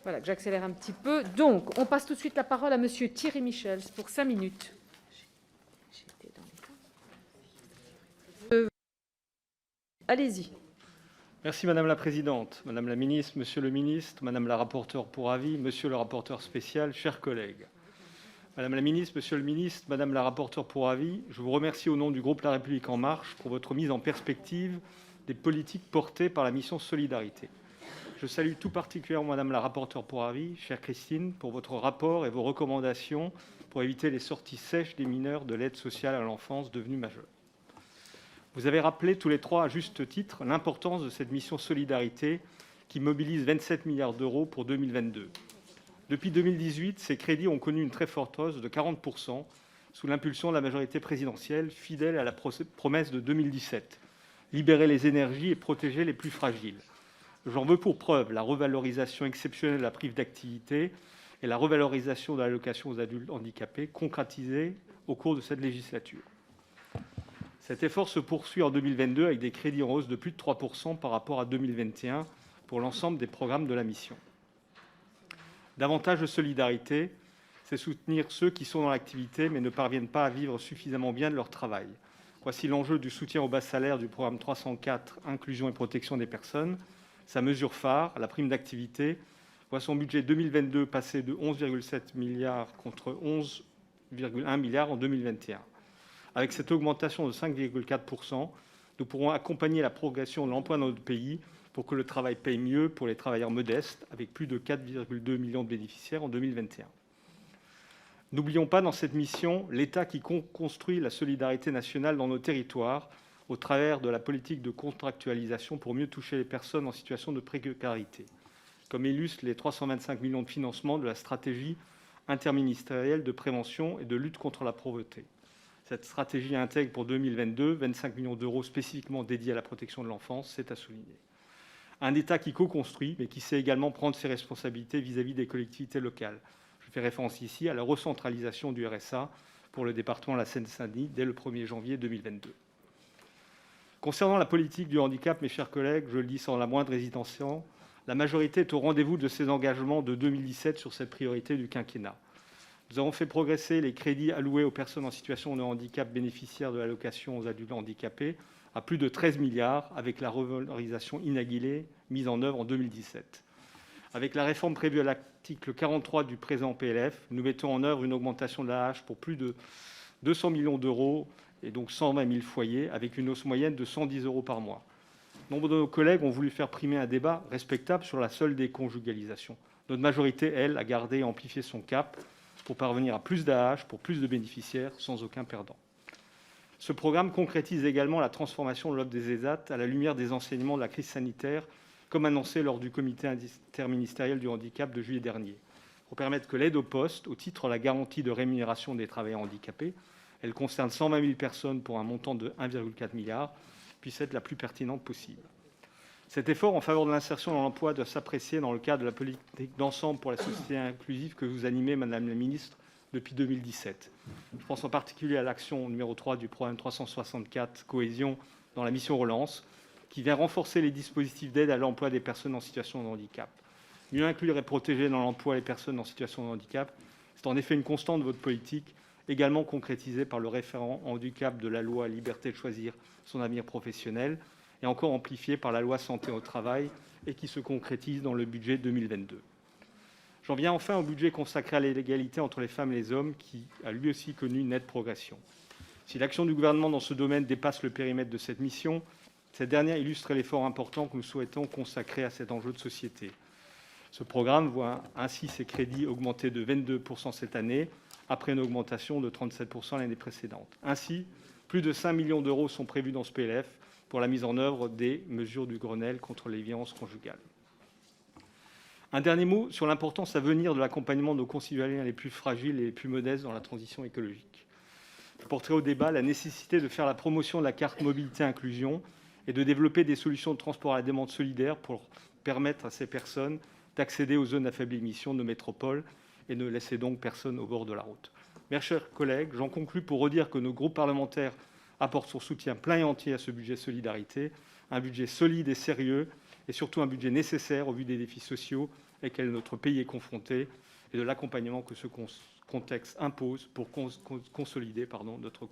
Voilà, que j'accélère un petit peu. Donc, on passe tout de suite la parole à Monsieur Thierry Michel pour 5 minutes. Allez-y. Merci Madame la Présidente, Madame la Ministre, Monsieur le Ministre, Madame la rapporteure pour avis, Monsieur le rapporteur spécial, chers collègues. Madame la Ministre, Monsieur le Ministre, Madame la rapporteure pour avis, je vous remercie au nom du groupe La République En Marche pour votre mise en perspective des politiques portées par la mission Solidarité. Je salue tout particulièrement Madame la rapporteure pour avis, chère Christine, pour votre rapport et vos recommandations pour éviter les sorties sèches des mineurs de l'aide sociale à l'enfance devenus majeurs. Vous avez rappelé tous les trois à juste titre l'importance de cette mission Solidarité qui mobilise 27 milliards d'euros pour 2022. Depuis 2018, ces crédits ont connu une très forte hausse de 40% sous l'impulsion de la majorité présidentielle, fidèle à la promesse de 2017, libérer les énergies et protéger les plus fragiles. J'en veux pour preuve la revalorisation exceptionnelle de la prime d'activité et la revalorisation de l'allocation aux adultes handicapés, concrétisée au cours de cette législature. Cet effort se poursuit en 2022 avec des crédits en hausse de plus de 3% par rapport à 2021 pour l'ensemble des programmes de la mission. Davantage de solidarité, c'est soutenir ceux qui sont dans l'activité mais ne parviennent pas à vivre suffisamment bien de leur travail. Voici l'enjeu du soutien aux bas salaires du programme 304, Inclusion et protection des personnes. Sa mesure phare, la prime d'activité, voit son budget 2022 passer de 11,7 milliards contre 11,1 milliards en 2021. Avec cette augmentation de 5,4%, nous pourrons accompagner la progression de l'emploi dans notre pays pour que le travail paye mieux pour les travailleurs modestes, avec plus de 4,2 millions de bénéficiaires en 2021. N'oublions pas dans cette mission l'État qui construit la solidarité nationale dans nos territoires au travers de la politique de contractualisation pour mieux toucher les personnes en situation de précarité, comme illustrent les 325 millions de financement de la stratégie interministérielle de prévention et de lutte contre la pauvreté. Cette stratégie intègre pour 2022 25 millions d'euros spécifiquement dédiés à la protection de l'enfance, c'est à souligner. Un État qui co-construit, mais qui sait également prendre ses responsabilités vis-à-vis des collectivités locales. Je fais référence ici à la recentralisation du RSA pour le département de la Seine-Saint-Denis dès le 1er janvier 2022. Concernant la politique du handicap, mes chers collègues, je le dis sans la moindre hésitation, la majorité est au rendez-vous de ses engagements de 2017 sur cette priorité du quinquennat. Nous avons fait progresser les crédits alloués aux personnes en situation de handicap bénéficiaires de l'allocation aux adultes handicapés à plus de 13 milliards avec la revalorisation inagulée mise en œuvre en 2017. Avec la réforme prévue à l'article 43 du présent PLF, nous mettons en œuvre une augmentation de l'AAH pour plus de 200 millions d'euros et donc 120 000 foyers avec une hausse moyenne de 110 euros par mois. Nombre de nos collègues ont voulu faire primer un débat respectable sur la seule déconjugalisation. Notre majorité, elle, a gardé et amplifié son cap pour parvenir à plus d'AAH pour plus de bénéficiaires sans aucun perdant. Ce programme concrétise également la transformation de l'offre des ESAT à la lumière des enseignements de la crise sanitaire, comme annoncé lors du comité interministériel du handicap de juillet dernier, pour permettre que l'aide au poste, au titre de la garantie de rémunération des travailleurs handicapés, elle concerne 120 000 personnes pour un montant de 1,4 milliard, puisse être la plus pertinente possible. Cet effort en faveur de l'insertion dans l'emploi doit s'apprécier dans le cadre de la politique d'ensemble pour la société inclusive que vous animez, Madame la Ministre, depuis 2017. Je pense en particulier à l'action numéro 3 du programme 364, Cohésion, dans la mission Relance, qui vient renforcer les dispositifs d'aide à l'emploi des personnes en situation de handicap. Mieux inclure et protéger dans l'emploi les personnes en situation de handicap, c'est en effet une constante de votre politique, également concrétisée par le référent handicap de la loi Liberté de choisir son avenir professionnel, et encore amplifiée par la loi Santé au travail, et qui se concrétise dans le budget 2022. J'en viens enfin au budget consacré à l'égalité entre les femmes et les hommes, qui a lui aussi connu une nette progression. Si l'action du gouvernement dans ce domaine dépasse le périmètre de cette mission, cette dernière illustre l'effort important que nous souhaitons consacrer à cet enjeu de société. Ce programme voit ainsi ses crédits augmenter de 22% cette année, après une augmentation de 37% l'année précédente. Ainsi, plus de 5 millions d'euros sont prévus dans ce PLF pour la mise en œuvre des mesures du Grenelle contre les violences conjugales. Un dernier mot sur l'importance à venir de l'accompagnement de nos concitoyens les plus fragiles et les plus modestes dans la transition écologique. Je porterai au débat la nécessité de faire la promotion de la carte mobilité inclusion et de développer des solutions de transport à la demande solidaire pour permettre à ces personnes d'accéder aux zones à faible émission de métropole et ne laisser donc personne au bord de la route. Mes chers collègues, j'en conclus pour redire que nos groupes parlementaires apportent son soutien plein et entier à ce budget solidarité, un budget solide et sérieux, et surtout un budget nécessaire au vu des défis sociaux auxquelles notre pays est confronté et de l'accompagnement que ce contexte impose pour consolider notre